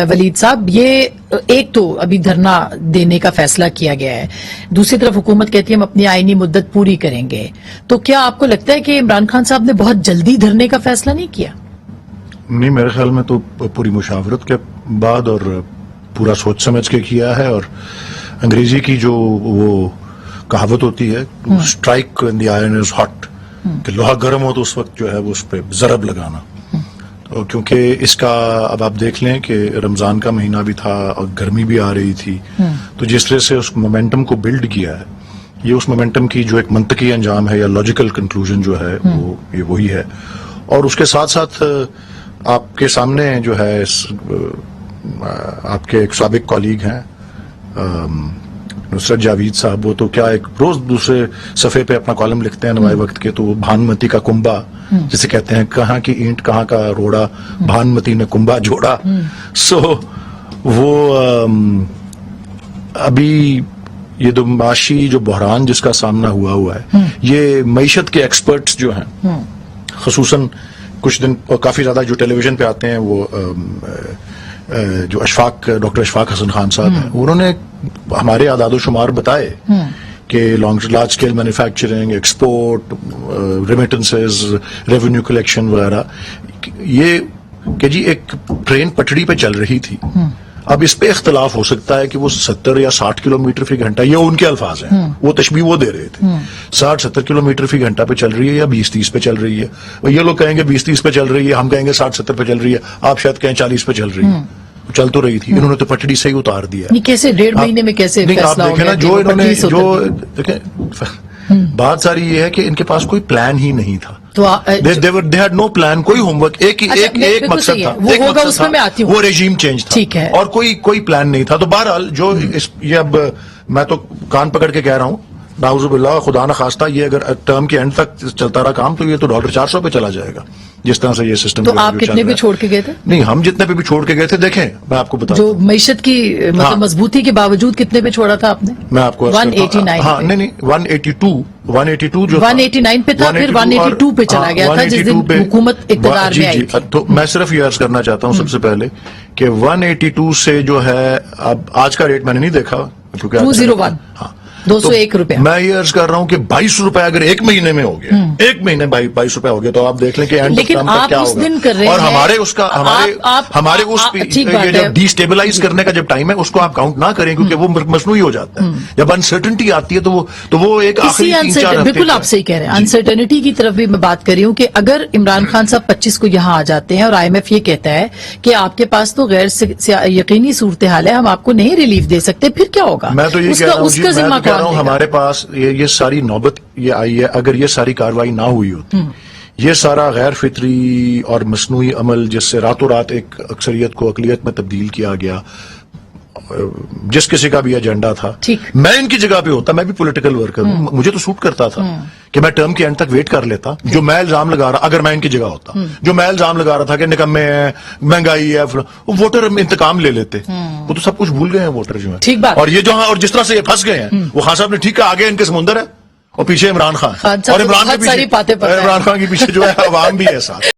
ولید صاحب، یہ ایک تو ابھی دھرنا دینے کا فیصلہ کیا گیا ہے، دوسری طرف حکومت کہتی ہے ہم اپنی آئینی مدت پوری کریں گے، تو کیا آپ کو لگتا ہے کہ عمران خان صاحب نے بہت جلدی دھرنے کا فیصلہ نہیں کیا؟ نہیں، میرے خیال میں تو پوری مشاورت کے بعد اور پورا سوچ سمجھ کے کیا ہے، اور انگریزی کی جو وہ کہاوت ہوتی ہے strike when the iron is hot، کہ لوہا گرم ہو تو اس وقت جو ہے وہ اس پہ ضرب لگانا، کیونکہ اس کا اب آپ دیکھ لیں کہ رمضان کا مہینہ بھی تھا اور گرمی بھی آ رہی تھی، تو جس طرح سے اس مومنٹم کو بلڈ کیا ہے، یہ اس مومنٹم کی جو ایک منطقی انجام ہے یا لاجیکل کنکلوژن جو ہے وہ یہ وہی ہے۔ اور اس کے ساتھ ساتھ آپ کے سامنے جو ہے آپ کے ایک سابق کالیگ ہیں نصرت جاوید صاحب، وہ تو کیا ایک روز دوسرے صفحے پہ اپنا کالم لکھتے ہیں نوائے وقت کے، تو وہ بھانمتی کا کنبا جسے کہتے ہیں، کہاں کی اینٹ کہاں کا روڑا، بھانمتی نے کنبا جوڑا۔ سو وہ ابھی یہ جو معاشی جو بحران جس کا سامنا ہوا ہے، یہ معیشت کے ایکسپرٹس جو ہیں، خصوصاً کچھ دن کافی زیادہ جو ٹیلی ویژن پہ آتے ہیں، وہ جو ڈاکٹر اشفاق حسن خان صاحب ہیں، انہوں نے ہمارے اعداد و شمار بتائے کہ large scale manufacturing, export, remittances, revenue collection وغیرہ، یہ کہ جی ایک ٹرین پٹڑی پہ چل رہی تھی، اب اس پہ اختلاف ہو سکتا ہے کہ وہ 70 یا 60 کلومیٹر فی گھنٹہ، یہ ان کے الفاظ ہیں، وہ تشبیہ وہ دے رہے تھے، 60-70 کلومیٹر فی گھنٹہ پہ چل رہی ہے یا 20-30 پہ چل رہی ہے، یہ لوگ کہیں گے 20-30 پہ چل رہی ہے، ہم کہیں گے 60-70 پہ چل رہی ہے، آپ شاید کہیں 40 پہ چل رہی ہے، چل تو رہی تھی، انہوں نے تو پٹڑی سے ہی اتار دیا۔ کیسے 1.5 مہینے میں کیسے فیصلہ ہو گیا؟ جو انہوں نے دیکھیں، بات ساری یہ ہے کہ ان کے پاس کوئی پلان ہی نہیں تھا، they had no plan، کوئی ہوم ورک، ایک مقصد تھا، وہ رежیم چینج تھا، اور کوئی پلان نہیں تھا۔ تو بہرحال جو یہ اب میں تو کان پکڑ کے کہہ رہا ہوں، نعوذ باللہ، خدا نہ خواستہ یہ اگر ٹرم کے اینڈ تک چلتا رہا کام تو یہ تو $400 پہ چلا جائے گا، جس طرح سے یہ سسٹم۔ تو آپ کتنے پہ چھوڑ کے گئے تھے؟ نہیں، ہم جتنے پہ بھی چھوڑ کے گئے تھے، دیکھیں میں آپ کو بتا جو معیشت کی مطلب مضبوطی کے باوجود کتنے پہ چھوڑا تھا آپ نے؟ میں آپ کو 189، ہاں نہیں 182 جو 189 پہ تھا، پھر 182 پہ چلا گیا تھا جس دن حکومت اقتدار میں آئی تھی۔ تو میں صرف یہ عرض کرنا چاہتا ہوں سب سے پہلے کہ 182 سے جو ہے، اب آج کا ریٹ میں نے نہیں دیکھا، 201، ہاں 201 روپے۔ میں یہ عرض کر رہا ہوں کہ 22 روپے اگر ایک مہینے میں ہو گیا، ایک مہینے 22 روپے ہو گیا، تو آپ دیکھ لیں کہ اینڈ آف ٹرم کا کیا ہوگا۔ اور ہمارے اس کا ہمارے اس یہ جب ڈی اسٹیبلائز کرنے کا جب ٹائم ہے، اس کو آپ کاؤنٹ نہ کریں، کیونکہ وہ مصنوعی ہو جاتا ہے۔ جب انسرٹنٹی آتی ہے تو وہ ایک آخری 3-4 ہفتے، بالکل آپ صحیح کہہ رہے ہیں، انسرٹنٹی کی طرف بھی میں بات کر رہی ہوں کہ اگر عمران خان صاحب 25 کو یہاں آ جاتے ہیں اور IMF یہ کہتا ہے کہ آپ کے پاس تو غیر یقینی صورتحال ہے، ہم آپ کو نہیں ریلیف دے سکتے، پھر کیا ہوگا؟ میں تو یہ کہہ رہا ہوں ہمارے پاس یہ ساری نوبت یہ آئی ہے، اگر یہ ساری کاروائی نہ ہوئی ہوتی، یہ سارا غیر فطری اور مصنوعی عمل جس سے راتوں رات ایک اکثریت کو اقلیت میں تبدیل کیا گیا، جس کسی کا بھی ایجنڈا تھا، میں ان کی جگہ پہ ہوتا، میں بھی پولیٹیکل ورکر ہوں، مجھے تو سوٹ کرتا تھا کہ میں ٹرم کے اینڈ تک ویٹ کر لیتا۔ جو میں الزام لگا رہا، اگر میں ان کی جگہ ہوتا، جو میں الزام لگا رہا تھا کہ نکمے ہیں، مہنگائی ہے، ووٹر انتقام لے لیتے، وہ تو سب کچھ بھول گئے ہیں ووٹر جو ہیں۔ اور یہ جو اور جس طرح سے یہ پھنس گئے ہیں، وہ خان صاحب نے ٹھیک کہا، آگے ان کے سمندر ہے اور پیچھے عمران خان، اور عمران خان کے پیچھے جو ہے عوام بھی ہے ساتھ۔